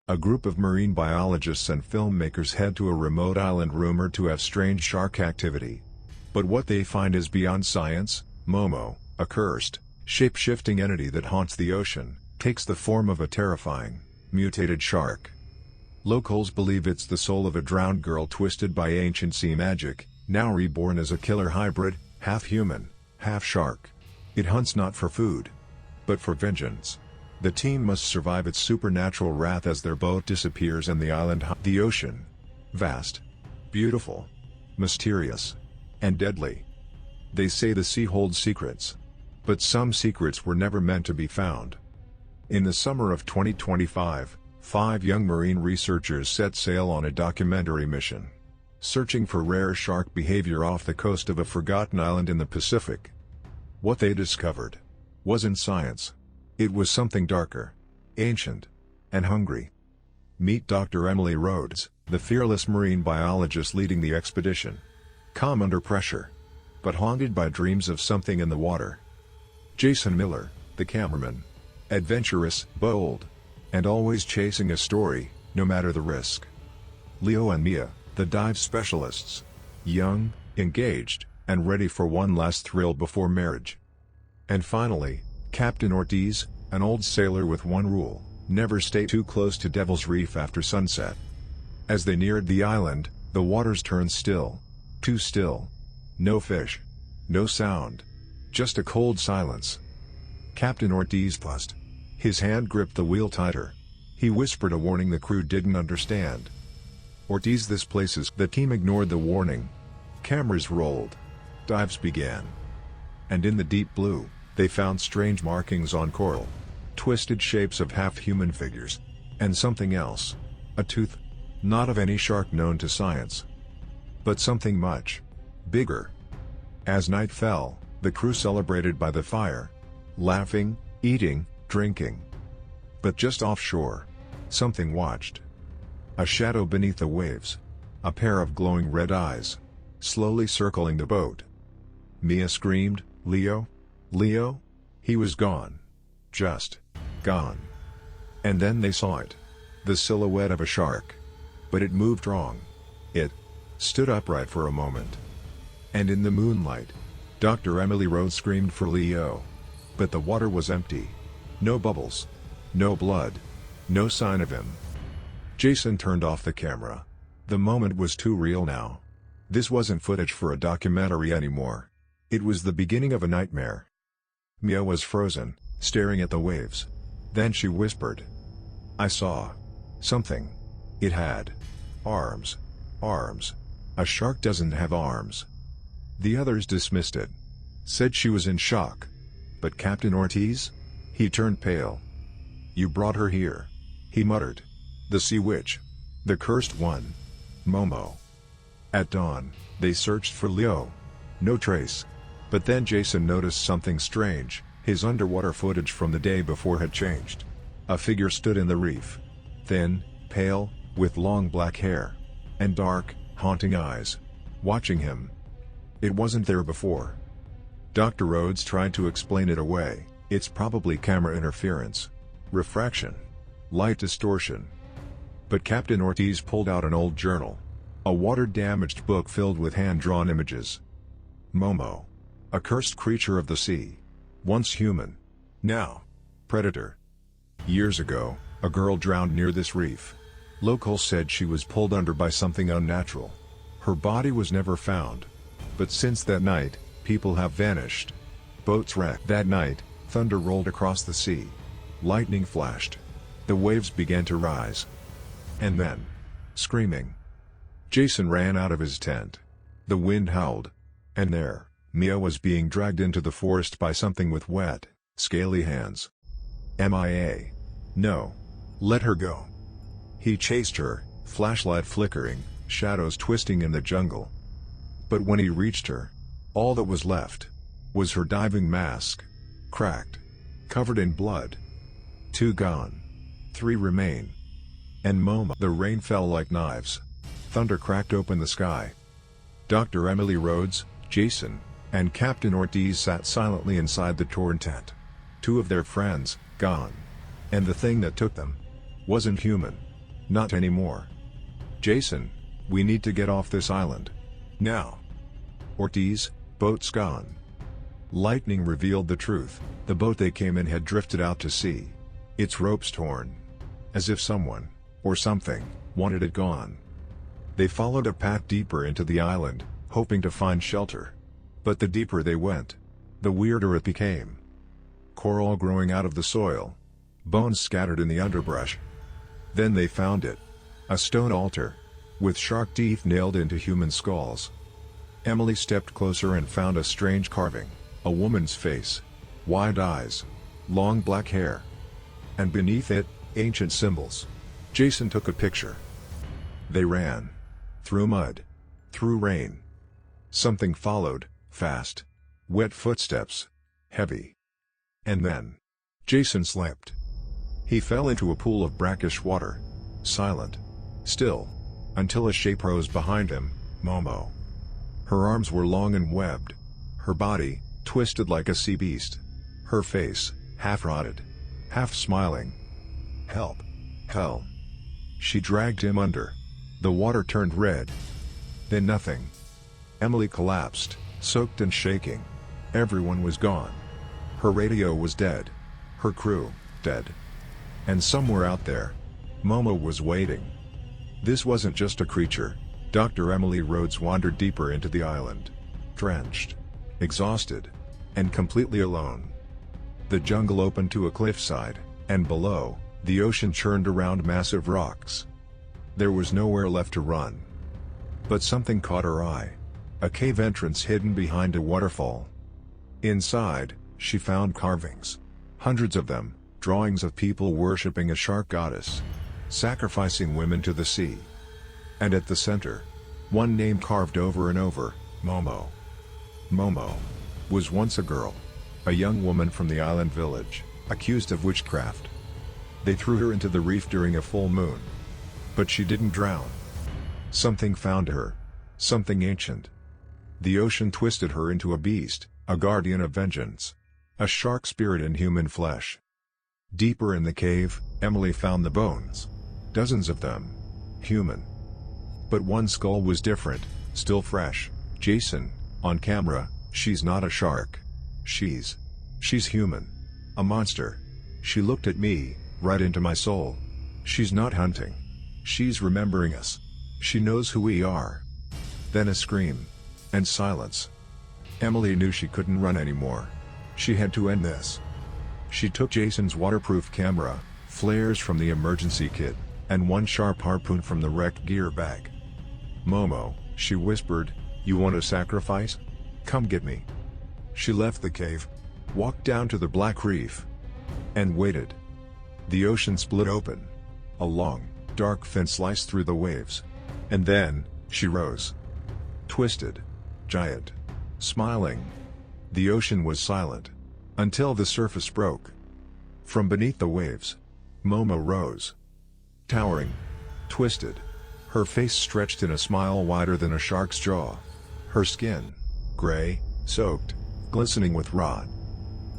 A group of marine biologists and filmmakers head to a remote island rumored to have strange shark activity. But what they find is beyond science. MOMO, a cursed, shape-shifting entity that haunts the ocean, takes the form of a terrifying, mutated shark. Locals believe it's the soul of a drowned girl twisted by ancient sea magic, now reborn as a killer hybrid, half human, half shark. It hunts not for food, but for vengeance. The team must survive its supernatural wrath as their boat disappears and the island the ocean. Vast, beautiful, mysterious, and deadly. They say the sea holds secrets. But some secrets were never meant to be found. In the summer of 2025, 5 young marine researchers set sail on a documentary mission, searching for rare shark behavior off the coast of a forgotten island in the Pacific. What they discovered wasn't science. It was something darker, ancient, and hungry. Meet Dr. Emily Rhodes, the fearless marine biologist leading the expedition. Calm under pressure, but haunted by dreams of something in the water. Jason Miller, the cameraman. Adventurous, bold, and always chasing a story, no matter the risk. Leo and Mia, the dive specialists. Young, engaged, and ready for one last thrill before marriage. And finally, Captain Ortiz, an old sailor with one rule: never stay too close to Devil's Reef after sunset. As they neared the island, the waters turned still. Too still. No fish. No sound. Just a cold silence. Captain Ortiz paused. His hand gripped the wheel tighter. He whispered a warning the crew didn't understand. Ortiz, this place is... The team ignored the warning. Cameras rolled. Dives began. And in the deep blue, they found strange markings on coral. Twisted shapes of half-human figures. And something else. A tooth. Not of any shark known to science. But something much bigger. As night fell, the crew celebrated by the fire. Laughing, eating, drinking. But just offshore, something watched. A shadow beneath the waves. A pair of glowing red eyes. Slowly circling the boat. Mia screamed, "Leo? Leo?" He was gone. Just gone. And then they saw it. The silhouette of a shark. But it moved wrong. It stood upright for a moment. And in the moonlight, Dr. Emily Rhodes screamed for Leo. But the water was empty. No bubbles. No blood. No sign of him. Jason turned off the camera. The moment was too real now. This wasn't footage for a documentary anymore. It was the beginning of a nightmare. Mia was frozen, staring at the waves. Then she whispered, "I saw something. It had arms. Arms. A shark doesn't have arms." The others dismissed it. Said she was in shock. But Captain Ortiz? He turned pale. "You brought her here," he muttered. "The sea witch. The cursed one. MOMO." At dawn, they searched for Leo. No trace. But then Jason noticed something strange. His underwater footage from the day before had changed. A figure stood in the reef. Thin, pale, with long black hair. And dark, haunting eyes. Watching him. It wasn't there before. Dr. Rhodes tried to explain it away. It's probably camera interference. Refraction. Light distortion. But Captain Ortiz pulled out an old journal. A water-damaged book filled with hand-drawn images. MOMO. A cursed creature of the sea. Once human. Now predator. Years ago, a girl drowned near this reef. Locals said she was pulled under by something unnatural. Her body was never found. But since that night, people have vanished. Boats wrecked. That night, thunder rolled across the sea. Lightning flashed. The waves began to rise. And then, screaming, Jason ran out of his tent. The wind howled. And there, Mia was being dragged into the forest by something with wet, scaly hands. MIA. No. Let her go. He chased her, flashlight flickering, shadows twisting in the jungle. But when he reached her, all that was left was her diving mask. Cracked. Covered in blood. 2 gone. 3 remain. And MOMO. The rain fell like knives. Thunder cracked open the sky. Dr. Emily Rhodes, Jason, and Captain Ortiz sat silently inside the torn tent. 2 of their friends, gone. And the thing that took them wasn't human. Not anymore. Jason, we need to get off this island. Now. Ortiz, boat's gone. Lightning revealed the truth. The boat they came in had drifted out to sea. Its ropes torn. As if someone, or something, wanted it gone. They followed a path deeper into the island, hoping to find shelter. But the deeper they went, the weirder it became. Coral growing out of the soil. Bones scattered in the underbrush. Then they found it. A stone altar, with shark teeth nailed into human skulls. Emily stepped closer and found a strange carving. A woman's face. Wide eyes. Long black hair. And beneath it, ancient symbols. Jason took a picture. They ran. Through mud. Through rain. Something followed, fast. Wet footsteps. Heavy. And then, Jason slipped. He fell into a pool of brackish water. Silent. Still. Until a shape rose behind him, Momo. Her arms were long and webbed. Her body, twisted like a sea beast. Her face, half rotted. Half smiling. Help. Hell. She dragged him under. The water turned red. Then nothing. Emily collapsed, soaked and shaking. Everyone was gone. Her radio was dead. Her crew, dead. And somewhere out there, Momo was waiting. This wasn't just a creature. Dr. Emily Rhodes wandered deeper into the island. Drenched. Exhausted. And completely alone. The jungle opened to a cliffside, and below, the ocean churned around massive rocks. There was nowhere left to run. But something caught her eye. A cave entrance hidden behind a waterfall. Inside, she found carvings. Hundreds of them, drawings of people worshipping a shark goddess. Sacrificing women to the sea. And at the center, one name carved over and over, Momo. Momo was once a girl. A young woman from the island village, accused of witchcraft. They threw her into the reef during a full moon. But she didn't drown. Something found her. Something ancient. The ocean twisted her into a beast, a guardian of vengeance. A shark spirit in human flesh. Deeper in the cave, Emily found the bones. Dozens of them. Human. But one skull was different, still fresh. Jason, on camera, she's not a shark. She's human. A monster. She looked at me, right into my soul. She's not hunting. She's remembering us. She knows who we are. Then a scream. And silence. Emily knew she couldn't run anymore. She had to end this. She took Jason's waterproof camera, flares from the emergency kit, and one sharp harpoon from the wrecked gear bag. Momo, she whispered, you want a sacrifice? Come get me. She left the cave, walked down to the black reef, and waited. The ocean split open. A long, dark fin sliced through the waves. And then, she rose. Twisted. Giant. Smiling. The ocean was silent. Until the surface broke. From beneath the waves, Momo rose. Towering. Twisted. Her face stretched in a smile wider than a shark's jaw. Her skin. Gray, soaked, glistening with rot.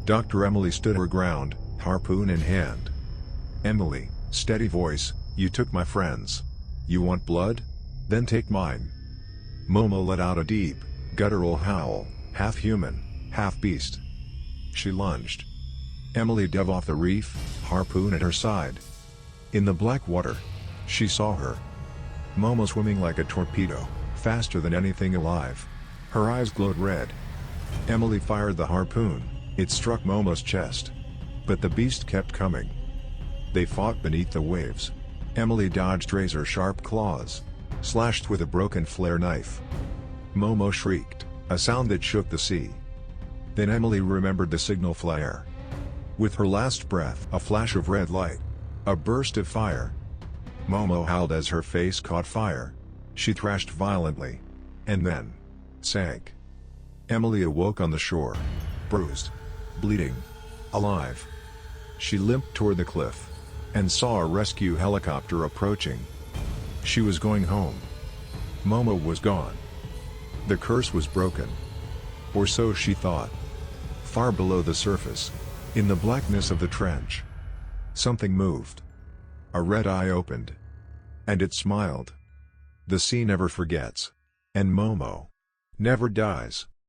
Dr. Emily stood her ground, harpoon in hand. Emily, steady voice, you took my friends. You want blood? Then take mine. Momo let out a deep, guttural howl, half human, half beast. She lunged. Emily dove off the reef, harpoon at her side. In the black water, she saw her. Momo swimming like a torpedo, faster than anything alive. Her eyes glowed red. Emily fired the harpoon. It struck Momo's chest. But the beast kept coming. They fought beneath the waves. Emily dodged razor-sharp claws. Slashed with a broken flare knife. Momo shrieked, a sound that shook the sea. Then Emily remembered the signal flare. With her last breath, a flash of red light. A burst of fire. Momo howled as her face caught fire. She thrashed violently. And then sank. Emily awoke on the shore. Bruised. Bleeding. Alive. She limped toward the cliff. And saw a rescue helicopter approaching. She was going home. Momo was gone. The curse was broken. Or so she thought. Far below the surface, in the blackness of the trench, something moved. A red eye opened. And it smiled. The sea never forgets. And Momo never dies.